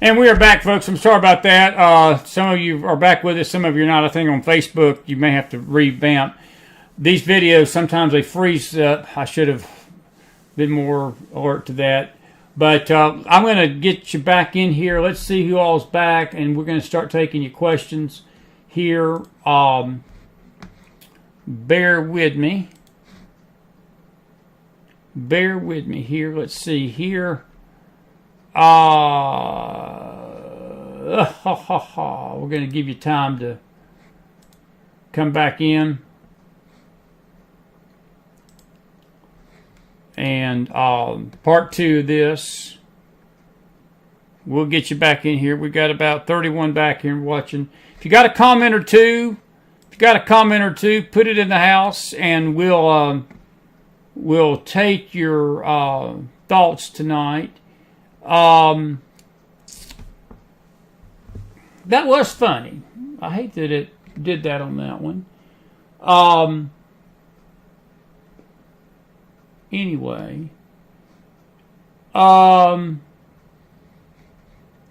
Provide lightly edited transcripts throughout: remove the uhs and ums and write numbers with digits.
And we are back, folks. I'm sorry about that. Some of you are back with us. Some of you are not. I think on Facebook, you may have to revamp. These videos, sometimes they freeze up. I should have been more alert to that. But I'm going to get you back in here. Let's see who all's back. And we're going to start taking your questions here. Bear with me. Bear with me here. Let's see here. We're going to give you time to come back in. And part 2 of this, we'll get you back in here. We've got about 31 back here watching. If you got a comment or two, put it in the house, and we'll take your thoughts tonight. That was funny. I hate that it did that on that one. Anyway, I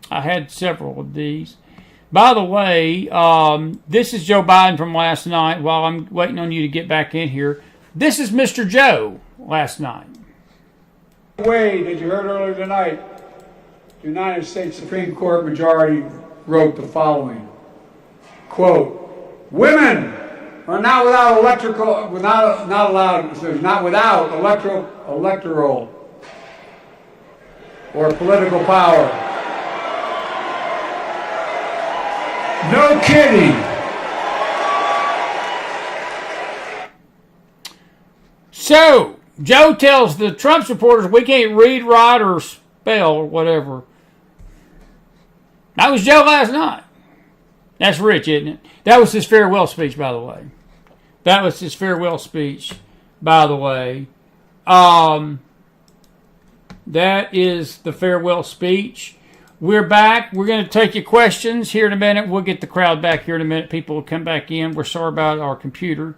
had several of these. By the way, this is Joe Biden from last night. While I'm waiting on you to get back in here, this is Mr. Joe last night. Way that you heard earlier tonight, the United States Supreme Court majority wrote the following, quote, "Women are not without electoral or political power." No kidding. So, Joe tells the Trump supporters we can't read, write, or spell, or whatever. That was Joe last night. That's rich, isn't it? That was his farewell speech, by the way. That is the farewell speech. We're back. We're going to take your questions here in a minute. We'll get the crowd back here in a minute. People will come back in. We're sorry about our computer.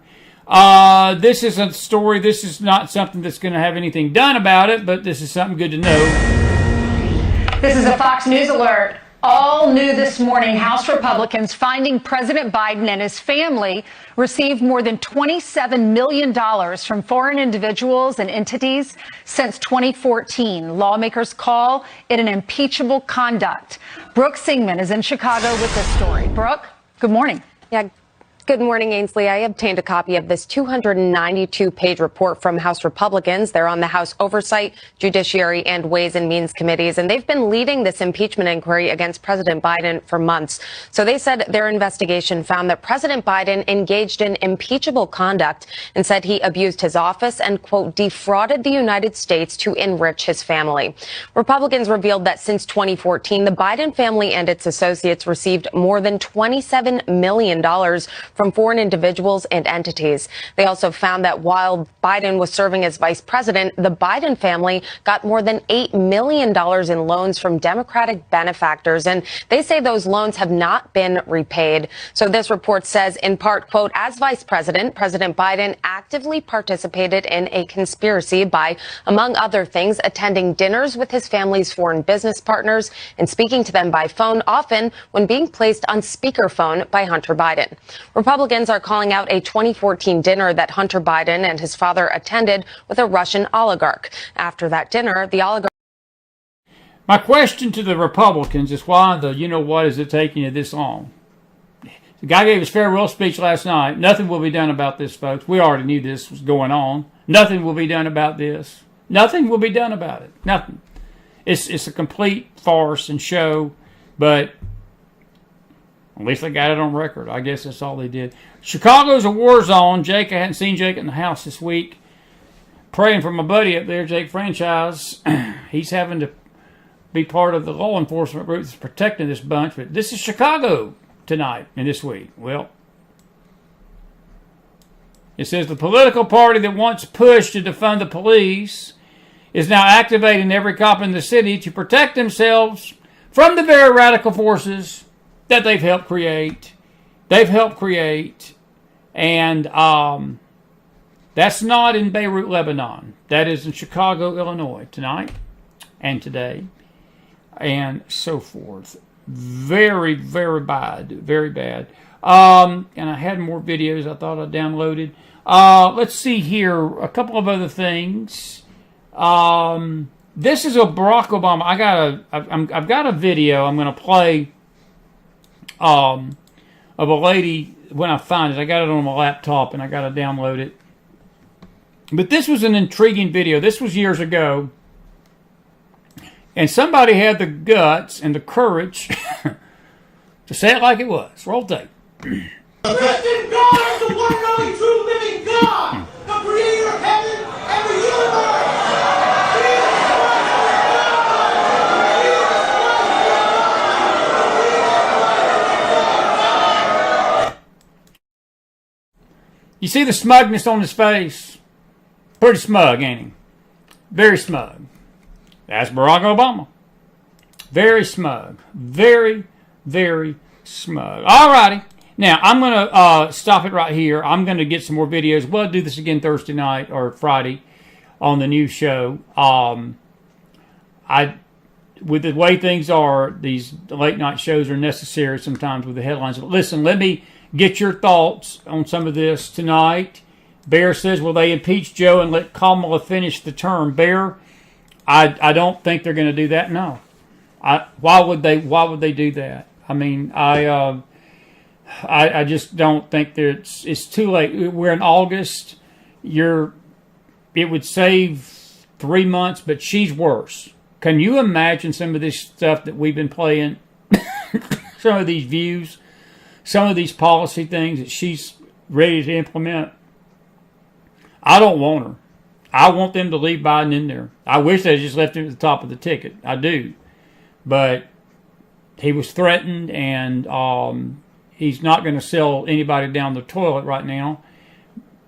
This is a story. This is not something that's going to have anything done about it, but this is something good to know. This is a Fox News alert. All new this morning, House Republicans finding President Biden and his family received more than $27 million from foreign individuals and entities since 2014. Lawmakers call it an impeachable conduct. Brooke Singman is in Chicago with this story. Brooke, good morning. Yeah. Good morning, Ainsley. I obtained a copy of this 292-page report from House Republicans. They're on the House Oversight, Judiciary, and Ways and Means committees, and they've been leading this impeachment inquiry against President Biden for months. So they said their investigation found that President Biden engaged in impeachable conduct and said he abused his office and, quote, defrauded the United States to enrich his family. Republicans revealed that since 2014, the Biden family and its associates received more than $27 million from foreign individuals and entities. They also found that while Biden was serving as vice president, the Biden family got more than $8 million in loans from Democratic benefactors, and they say those loans have not been repaid. So this report says, in part, quote, as vice president, President Biden actively participated in a conspiracy by, among other things, attending dinners with his family's foreign business partners and speaking to them by phone, often when being placed on speakerphone by Hunter Biden. Republicans are calling out a 2014 dinner that Hunter Biden and his father attended with a Russian oligarch. After that dinner, the oligarch... My question to the Republicans is why the you-know-what is it taking you this long? The guy gave his farewell speech last night. Nothing will be done about this, folks. We already knew this was going on. Nothing will be done about this. Nothing will be done about it. Nothing. It's a complete farce and show, but... at least they got it on record. I guess that's all they did. Chicago's a war zone. Jake, I hadn't seen Jake in the house this week. Praying for my buddy up there, Jake Franchise. He's having to be part of the law enforcement group that's protecting this bunch. But this is Chicago tonight and this week. Well, it says the political party that once pushed to defund the police is now activating every cop in the city to protect themselves from the very radical forces that they've helped create. And that's not in Beirut, Lebanon. That is in Chicago, Illinois, tonight and today. and so forth. Very, very bad. Very bad. And I had more videos I thought I downloaded. Let's see here. A couple of other things. This is a Barack Obama. I've got a video I'm going to play of a lady when I find it. I got it on my laptop and I got to download it. But this was an intriguing video. This was years ago. And somebody had the guts and the courage to say it like it was. Roll tape. Christian God is the one and only true living God, the creator of heaven and the universe. You see the smugness on his face? Pretty smug, ain't he? Very smug. That's Barack Obama. Very smug. Very, very smug. All righty. Now, I'm going to stop it right here. I'm going to get some more videos. We'll do this again Thursday night or Friday on the new show. With the way things are, these late night shows are necessary sometimes with the headlines. But listen, let me get your thoughts on some of this tonight. Bear says, will they impeach Joe and let Kamala finish the term? Bear, I don't think they're going to do that. No. Why would they do that? I mean, I just don't think that it's too late. We're in August. It would save 3 months, but she's worse. Can you imagine some of this stuff that we've been playing? Some of these views, some of these policy things that she's ready to implement. I don't want her. I want them to leave Biden in there. I wish they just left him at the top of the ticket. I do. But he was threatened, and he's not going to sell anybody down the toilet right now.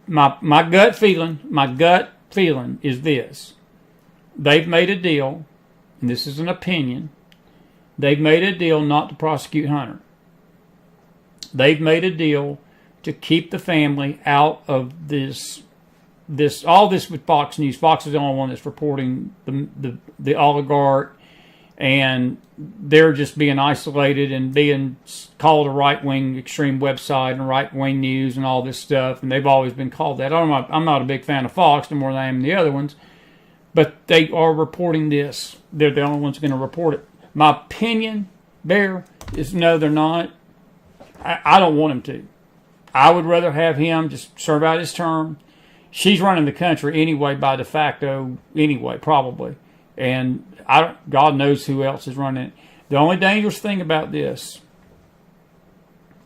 My gut feeling is this. They've made a deal, and this is an opinion. They've made a deal not to prosecute Hunter. They've made a deal to keep the family out of this all this with Fox News. Fox is the only one that's reporting the oligarch, and they're just being isolated and being called a right-wing extreme website and right-wing news and all this stuff, and they've always been called that. I'm not a big fan of Fox no more than I am the other ones, but they are reporting this. They're the only ones going to report it. My opinion, Bear, is no, they're not. I don't want him to. I would rather have him just serve out his term. She's running the country anyway, by de facto, anyway, probably. And God knows who else is running it. The only dangerous thing about this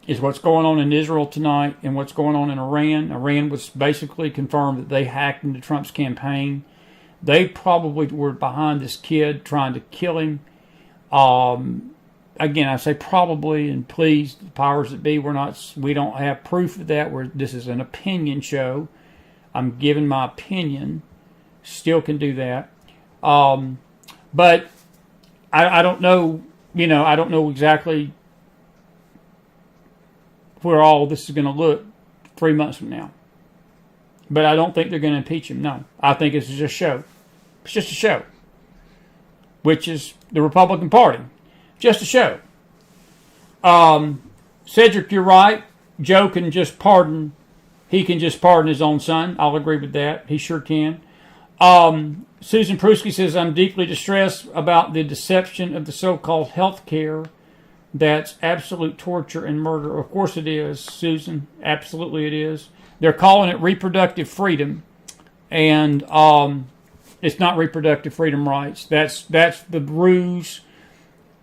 is what's going on in Israel tonight and what's going on in Iran. Iran was basically confirmed that they hacked into Trump's campaign. They probably were behind this kid trying to kill him. Again, I say probably, and please, the powers that be, we don't have proof of that. This is an opinion show. I'm giving my opinion. Still can do that. But I don't know, I don't know exactly where all this is going to look 3 months from now. But I don't think they're going to impeach him, no. I think it's just a show. It's just a show. Which is the Republican Party. Just a show. Cedric, you're right. Joe can just pardon. He can just pardon his own son. I'll agree with that. He sure can. Susan Prusky says, I'm deeply distressed about the deception of the so-called health care. That's absolute torture and murder. Of course it is, Susan. Absolutely it is. They're calling it reproductive freedom. And it's not reproductive freedom rights. That's the ruse.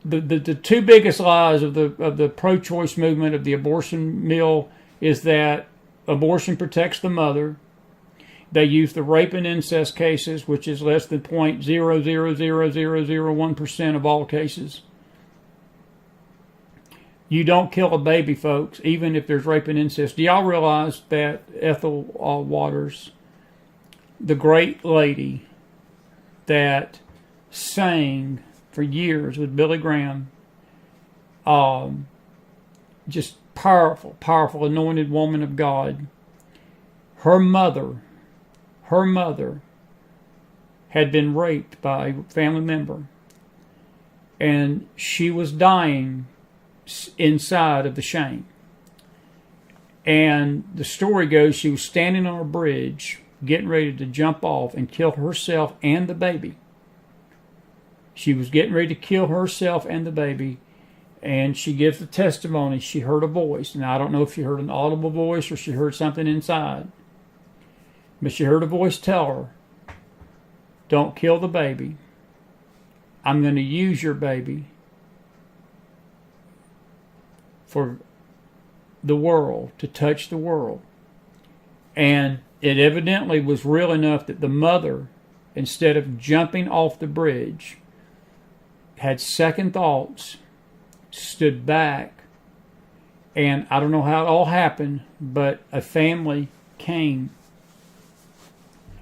The two biggest lies of the pro-choice movement, of the abortion mill, is that abortion protects the mother. They use the rape and incest cases, which is less than 0.0000001% of all cases. You don't kill a baby, folks, even if there's rape and incest. Do y'all realize that Ethel Waters, the great lady that sang for years with Billy Graham, just powerful, anointed woman of God, her mother had been raped by a family member. and she was dying inside of the shame. And the story goes she was standing on a bridge getting ready to jump off and kill herself and the baby. She was getting ready to kill herself and the baby, and she gives the testimony. She heard a voice. Now, I don't know if she heard an audible voice or she heard something inside, but she heard a voice tell her, don't kill the baby. I'm going to use your baby for the world, to touch the world. And it evidently was real enough that the mother, instead of jumping off the bridge, had second thoughts, stood back, and I don't know how it all happened, but a family came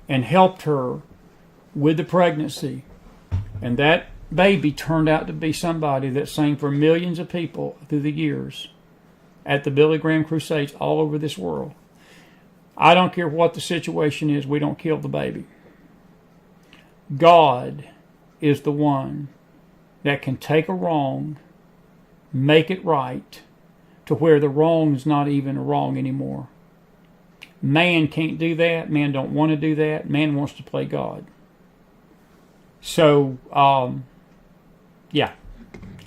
and helped her with the pregnancy. And that baby turned out to be somebody that sang for millions of people through the years at the Billy Graham Crusades all over this world. I don't care what the situation is, we don't kill the baby. God is the one that can take a wrong, make it right, to where the wrong is not even a wrong anymore. Man can't do that. Man don't want to do that. Man wants to play God. So, yeah,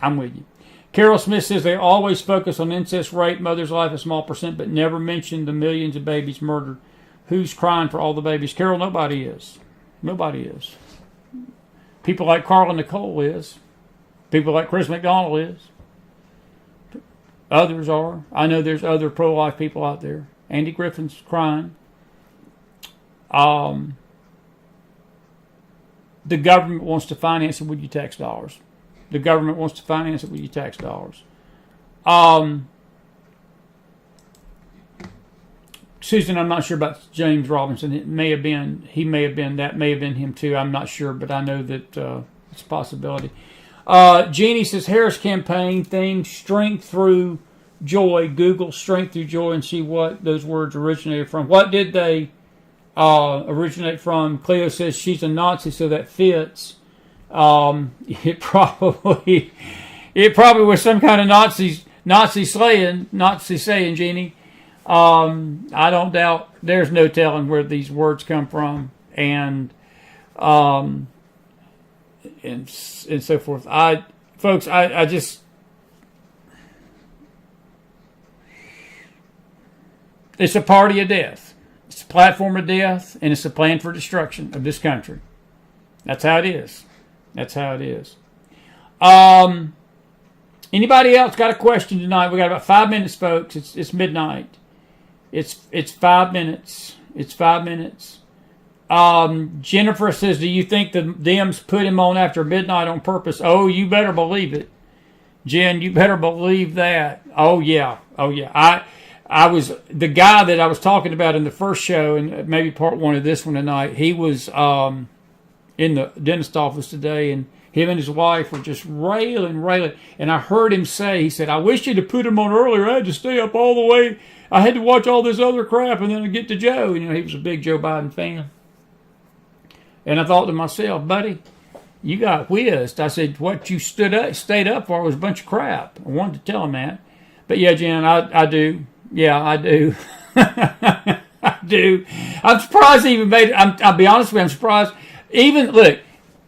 I'm with you. Carol Smith says they always focus on incest, rape, mother's life, a small percent, but never mention the millions of babies murdered. Who's crying for all the babies? Carol, nobody is. Nobody is. People like Carla Nicole is. People like Chris McDonald is. Others are. I know there's other pro-life people out there. Andy Griffin's crying. The government wants to finance it with your tax dollars. The government wants to finance it with your tax dollars. Susan, I'm not sure about James Robinson. He may have been him too. I'm not sure, but I know that it's a possibility. Jeannie says Harris campaign theme, strength through joy. Google strength through joy and see what those words originated from. What did they originate from? Cleo says she's a Nazi, so that fits. It probably was some kind of Nazi saying, Jeannie. I don't doubt. There's no telling where these words come from, and so forth. Folks, I just, it's a party of death. It's a platform of death, and it's a plan for destruction of this country. That's how it is. That's how it is. Anybody else got a question tonight? We got about 5 minutes, folks. It's midnight. It's 5 minutes. It's 5 minutes. Jennifer says, do you think the Dems put him on after midnight on purpose? Oh, you better believe it. Jen, you better believe that. Oh, yeah. Oh, yeah. I was, the guy that I was talking about in the first show, and maybe part one of this one tonight, he was in the dentist office today, and him and his wife were just railing. And I heard him say, he said, I wish you'd have put him on earlier. I had to stay up all the way. I had to watch all this other crap, and then I'd get to Joe. You know, he was a big Joe Biden fan. And I thought to myself, buddy, you got whizzed. I said, what you stayed up for was a bunch of crap. I wanted to tell him that. But yeah, Jen, I do. Yeah, I do. I do. I'm surprised he even made it. I'll be honest with you, I'm surprised. Even, look,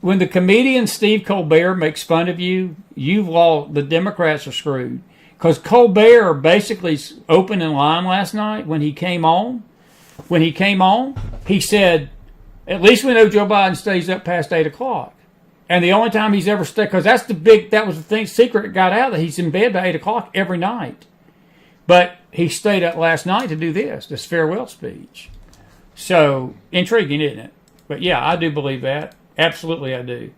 when the comedian Steve Colbert makes fun of you, the Democrats are screwed. Because Colbert basically opened in line last night when he came on. When he came on, he said, at least we know Joe Biden stays up past 8 o'clock. And the only time he's ever stayed, because that was the thing, secret that got out, that he's in bed by 8 o'clock every night. But he stayed up last night to do this farewell speech. So, intriguing, isn't it? But yeah, I do believe that. Absolutely, I do.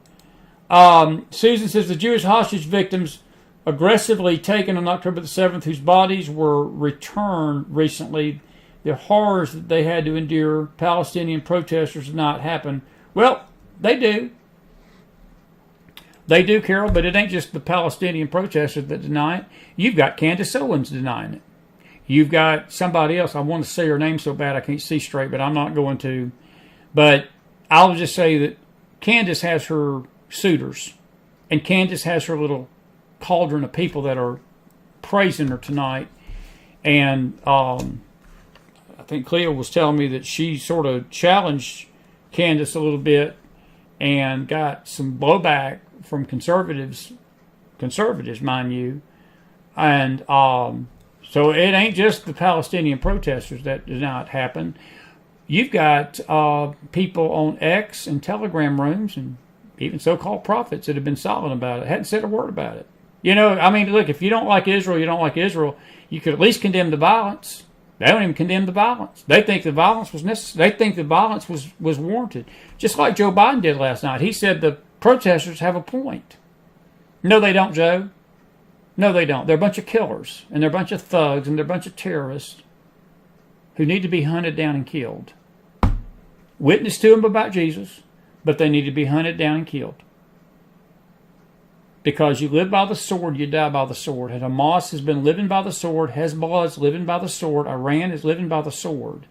Susan says the Jewish hostage victims aggressively taken on October the 7th, whose bodies were returned recently, the horrors that they had to endure, Palestinian protesters did not happen. Well, they do. They do, Carol, but it ain't just the Palestinian protesters that deny it. You've got Candace Owens denying it. You've got somebody else. I want to say her name so bad I can't see straight, but I'm not going to. But I'll just say that Candace has her suitors. And Candace has her little cauldron of people that are praising her tonight. And I think Cleo was telling me that she sort of challenged Candace a little bit and got some blowback from conservatives, mind you. And so it ain't just the Palestinian protesters that does not happen. You've got people on X and Telegram rooms and even so-called prophets that have been silent about it, hadn't said a word about it. You know, I mean, look, if you don't like Israel, you don't like Israel. You could at least condemn the violence. They don't even condemn the violence. They think the violence was necessary. They think the violence was warranted. Just like Joe Biden did last night. He said the protesters have a point. No, they don't, Joe. No, they don't. They're a bunch of killers, and they're a bunch of thugs, and they're a bunch of terrorists who need to be hunted down and killed. Witness to them about Jesus, but they need to be hunted down and killed. Because you live by the sword, you die by the sword. And Hamas has been living by the sword. Hezbollah is living by the sword. Iran is living by the sword.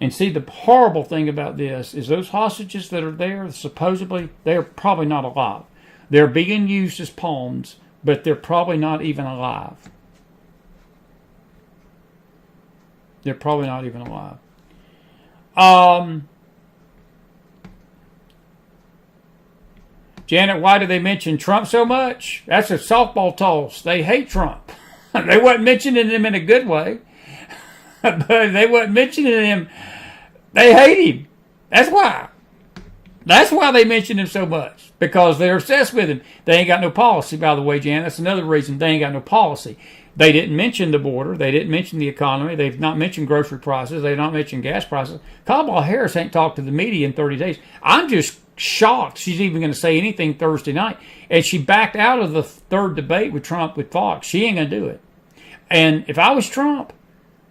And see, the horrible thing about this is those hostages that are there, supposedly, they're probably not alive. They're being used as pawns, but they're probably not even alive. They're probably not even alive. Janet, why do they mention Trump so much? That's a softball toss. They hate Trump. They wasn't mentioning him in a good way. But they wasn't mentioning him. They hate him. That's why. That's why they mention him so much. Because they're obsessed with him. They ain't got no policy, by the way, Janet. That's another reason they ain't got no policy. They didn't mention the border. They didn't mention the economy. They've not mentioned grocery prices. They've not mentioned gas prices. Kamala Harris ain't talked to the media in 30 days. I'm just shocked she's even going to say anything Thursday night. And she backed out of the third debate with Trump with Fox. She ain't going to do it. And if I was Trump,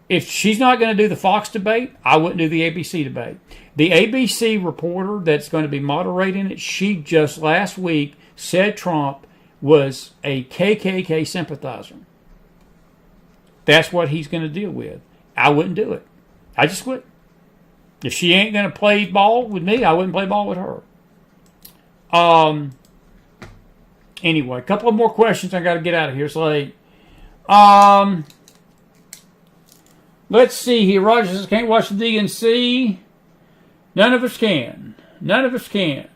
if she's not going to do the Fox debate, I wouldn't do the ABC debate. The ABC reporter that's going to be moderating it, she just last week said Trump was a KKK sympathizer. That's what he's going to deal with. I wouldn't do it. I just wouldn't. If she ain't going to play ball with me, I wouldn't play ball with her. Anyway, a couple of more questions. I got to get out of here. It's late. Let's see here. Roger says, can't watch the DNC. None of us can. None of us can.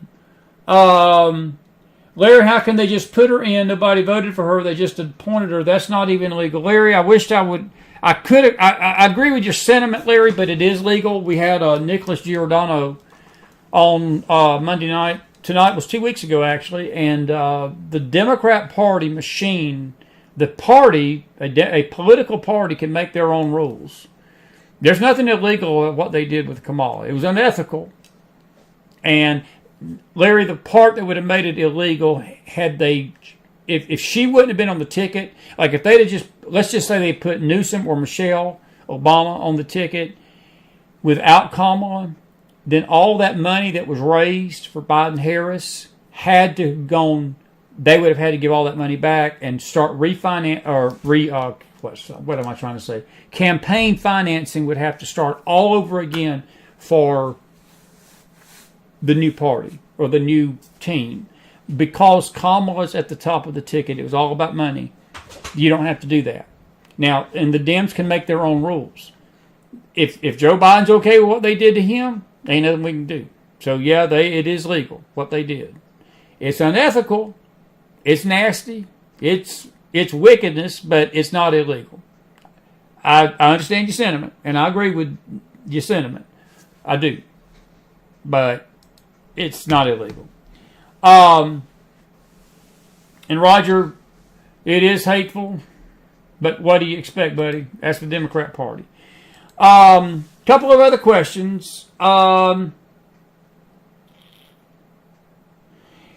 Larry, how can they just put her in? Nobody voted for her. They just appointed her. That's not even legal. Larry, I wished I would. I agree with your sentiment, Larry, but it is legal. We had Nicholas Giordano on Monday night. Tonight was 2 weeks ago, actually. And the Democrat Party machine, the party, a political party can make their own rules. There's nothing illegal about what they did with Kamala. It was unethical. And Larry, the part that would have made it illegal had they, if she wouldn't have been on the ticket, like if they'd have just, let's just say they put Newsom or Michelle Obama on the ticket without Kamala, then all that money that was raised for Biden-Harris had to have gone, they would have had to give all that money back and start refinance, or what am I trying to say? Campaign financing would have to start all over again for the new party or the new team. Because Kamala's at the top of the ticket, it was all about money. You don't have to do that. Now, and the Dems can make their own rules. If Joe Biden's okay with what they did to him, ain't nothing we can do. So yeah, it is legal, what they did. It's unethical. It's nasty. It's wickedness, but it's not illegal. I understand your sentiment, and I agree with your sentiment. I do. But it's not illegal. And Roger, it is hateful, but what do you expect, buddy? That's the Democrat Party. Couple of other questions.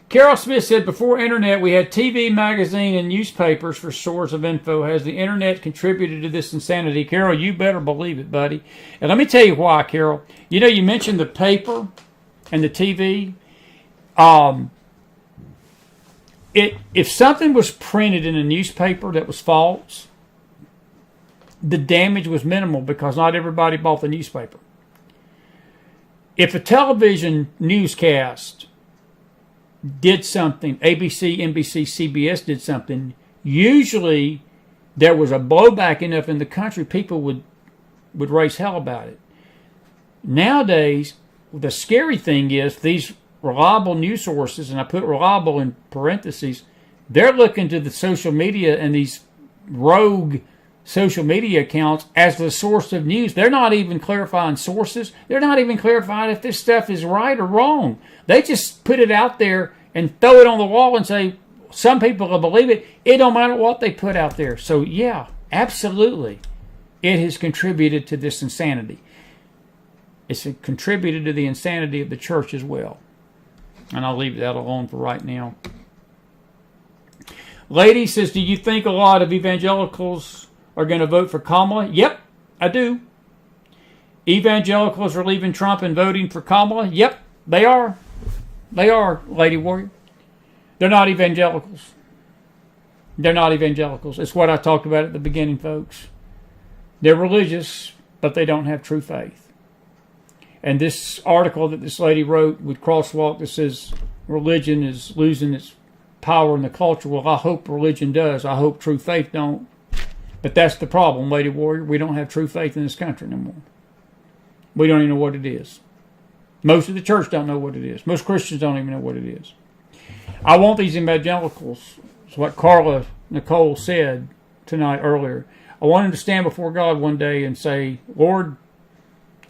Carol Smith said, before internet, we had TV, magazine, and newspapers for source of info. Has the internet contributed to this insanity? Carol, you better believe it, buddy. And let me tell you why, Carol. You know, you mentioned the paper and the TV. If something was printed in a newspaper that was false, the damage was minimal because not everybody bought the newspaper. If a television newscast did something, ABC, NBC, CBS did something, usually there was a blowback enough in the country, people would raise hell about it. Nowadays, the scary thing is these reliable news sources, and I put reliable in parentheses, they're looking to the social media and these rogue social media accounts as the source of news. They're not even clarifying sources. They're not even clarifying if this stuff is right or wrong. They just put it out there and throw it on the wall and say, some people will believe it. It don't matter what they put out there. So yeah, absolutely, it has contributed to this insanity. It's contributed to the insanity of the church as well. And I'll leave that alone for right now. Lady says, do you think a lot of evangelicals are going to vote for Kamala? Yep, I do. Evangelicals are leaving Trump and voting for Kamala? Yep, they are. They are, Lady Warrior. They're not evangelicals. They're not evangelicals. It's what I talked about at the beginning, folks. They're religious, but they don't have true faith. And this article that this lady wrote with Crosswalk that says religion is losing its power in the culture. Well, I hope religion does. I hope true faith don't. But that's the problem, Lady Warrior. We don't have true faith in this country no more. We don't even know what it is. Most of the church don't know what it is. Most Christians don't even know what it is. I want these evangelicals, it's what Carla Nicole said tonight earlier. I want them to stand before God one day and say, Lord,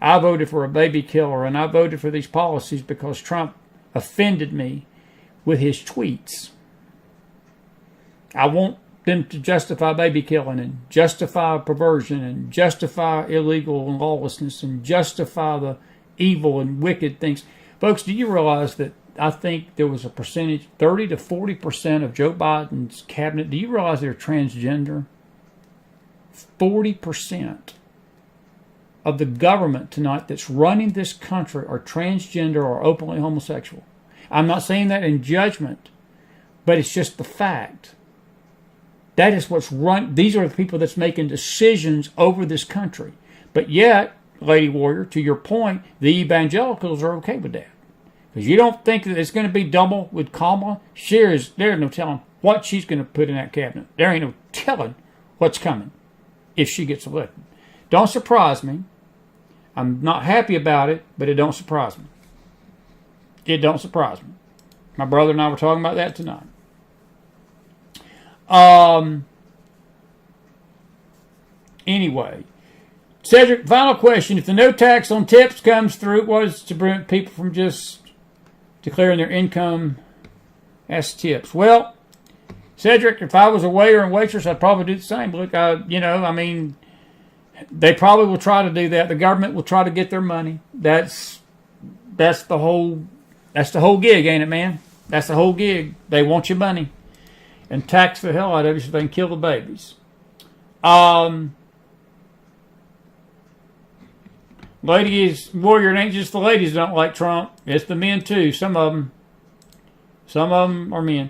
I voted for a baby killer, and I voted for these policies because Trump offended me with his tweets. I want them to justify baby killing and justify perversion and justify illegal and lawlessness and justify the evil and wicked things. Folks, do you realize that I think there was a percentage, 30 to 40% of Joe Biden's cabinet, do you realize they're transgender? 40% of the government tonight that's running this country are transgender or openly homosexual. I'm not saying that in judgment, but it's just the fact. That is what's run. These are the people that's making decisions over this country. But yet, Lady Warrior, to your point, the evangelicals are okay with that. Because you don't think that it's going to be double with Kamala? There's no telling what she's going to put in that cabinet. There ain't no telling what's coming if she gets elected. Don't surprise me. I'm not happy about it, but it don't surprise me. It don't surprise me. My brother and I were talking about that tonight. Anyway, Cedric, final question. If the no tax on tips comes through, what is to prevent people from just declaring their income as tips? Well, Cedric, if I was a waiter and waitress, I'd probably do the same. Look, they probably will try to do that. The government will try to get their money. That's the whole gig, ain't it, man? That's the whole gig. They want your money and tax the hell out of you so they can kill the babies. Ladies, Warrior, it ain't just the ladies that don't like Trump. It's the men too. Some of them are men.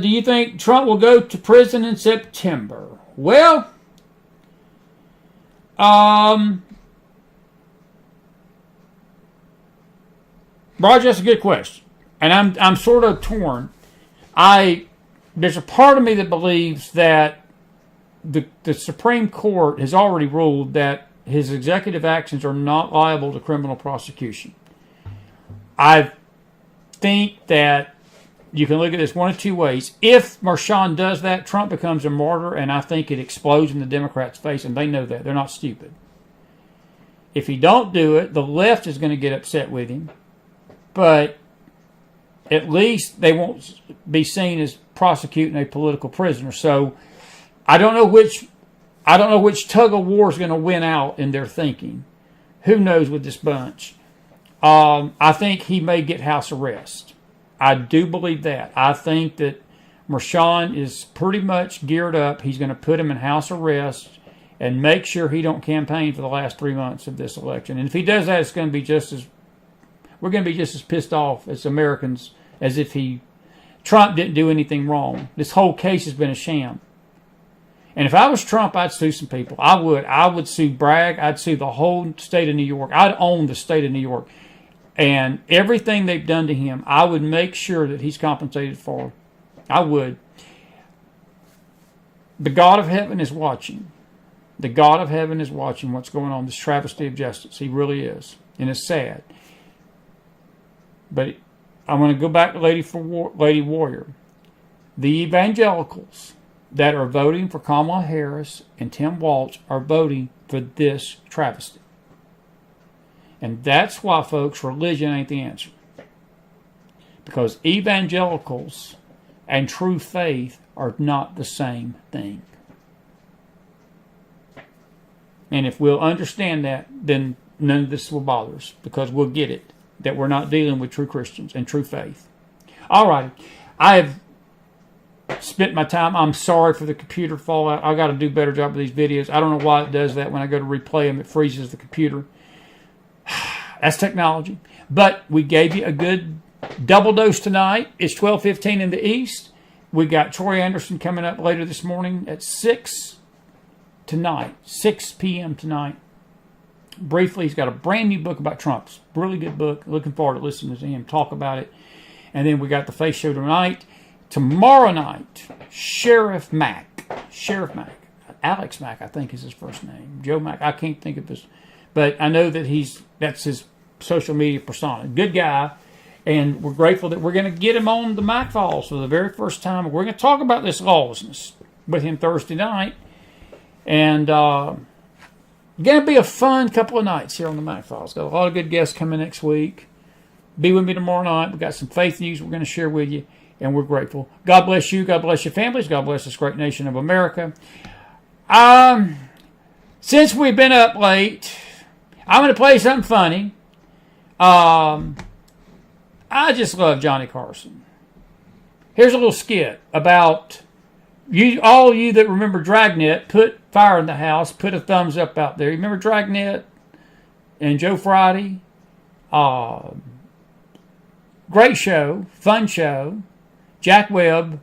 Do you think Trump will go to prison in September? Well, Roger, that's a good question, and I'm sort of torn. There's a part of me that believes that the Supreme Court has already ruled that his executive actions are not liable to criminal prosecution. I think that you can look at this one of two ways. If Marshawn does that, Trump becomes a martyr, and I think it explodes in the Democrats' face, and they know that. They're not stupid. If he don't do it, the left is going to get upset with him, but at least they won't be seen as prosecuting a political prisoner. So I don't know which tug of war is going to win out in their thinking. Who knows with this bunch? I think he may get house arrest. I do believe that. I think that Marshawn is pretty much geared up. He's going to put him in house arrest and make sure he don't campaign for the last 3 months of this election. And if he does that, we're going to be just as pissed off as Americans as if Trump didn't do anything wrong. This whole case has been a sham. And if I was Trump, I'd sue some people. I would sue Bragg. I'd sue the whole state of New York. I'd own the state of New York. And everything they've done to him, I would make sure that he's compensated for. I would. The God of heaven is watching. The God of heaven is watching what's going on, this travesty of justice. He really is. And it's sad. But I'm going to go back to Lady Warrior. The evangelicals that are voting for Kamala Harris and Tim Walz are voting for this travesty. And that's why, folks, religion ain't the answer. Because evangelicals and true faith are not the same thing. And if we'll understand that, then none of this will bother us, because we'll get it, that we're not dealing with true Christians and true faith. All right. I have spent my time. I'm sorry for the computer fallout. I got to do a better job of these videos. I don't know why it does that. When I go to replay them, it freezes the computer. That's technology. But we gave you a good double dose tonight. It's 12:15 in the East. We got Troy Anderson coming up later this morning at 6 p.m. tonight. Briefly, he's got a brand new book about Trump. It's a really good book. Looking forward to listening to him talk about it. And then we got the Faith Show tonight. Tomorrow night, Sheriff Mack. Alex Mack, I think is his first name. Joe Mack. I can't think of his. But I know that that's his social media persona. Good guy. And we're grateful that we're going to get him on the McFiles for the very first time. We're going to talk about this lawlessness with him Thursday night. And going to be a fun couple of nights here on the McFiles. Got a lot of good guests coming next week. Be with me tomorrow night. We've got some faith news we're going to share with you. And we're grateful. God bless you. God bless your families. God bless this great nation of America. Since we've been up late, I'm going to play something funny. I just love Johnny Carson. Here's a little skit about you. All you that remember Dragnet, put Fire in the House, put a thumbs up out there. You remember Dragnet and Joe Friday? Great show, fun show. Jack Webb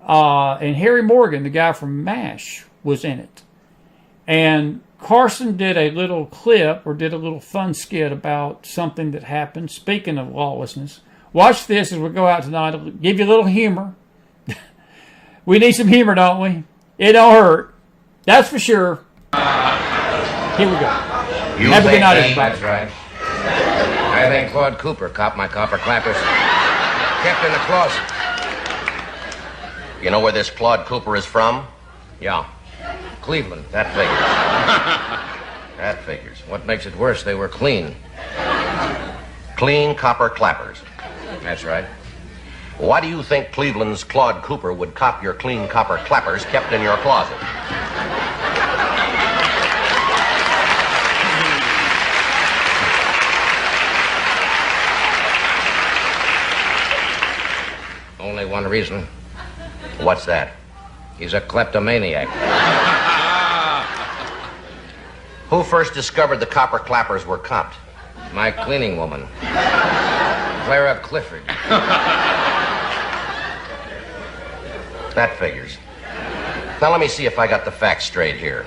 and Harry Morgan, the guy from MASH, was in it. And Carson did a little clip or did a little fun skit about something that happened. Speaking of lawlessness, watch this as we go out tonight. It'll give you a little humor. We need some humor, don't we? It don't hurt. That's for sure. Here we go. Have a good night, everybody. That's right. I think Claude Cooper copped my copper clappers. Kept in the closet. You know where this Claude Cooper is from? Yeah. Cleveland. That figures. That figures. What makes it worse, they were clean. Clean copper clappers. That's right. Why do you think Cleveland's Claude Cooper would cop your clean copper clappers kept in your closet? Only one reason. What's that? He's a kleptomaniac. Who first discovered the copper clappers were copped? My cleaning woman, Clara Clifford. That figures. Now let me see if I got the facts straight here.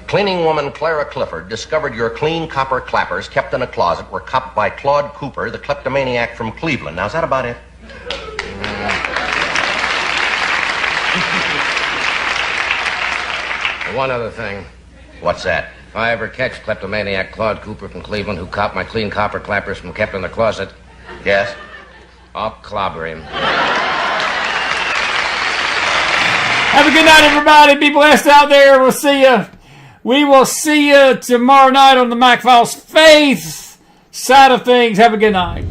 Cleaning woman Clara Clifford discovered your clean copper clappers kept in a closet were copped by Claude Cooper, the kleptomaniac from Cleveland. Now, is that about it? One other thing. What's that? If I ever catch kleptomaniac Claude Cooper from Cleveland who copped my clean copper clappers from kept in the closet, yes, I'll clobber him. Have a good night, everybody. Be blessed out there. We'll see you. We will see you tomorrow night on the McFiles Faith side of things. Have a good night.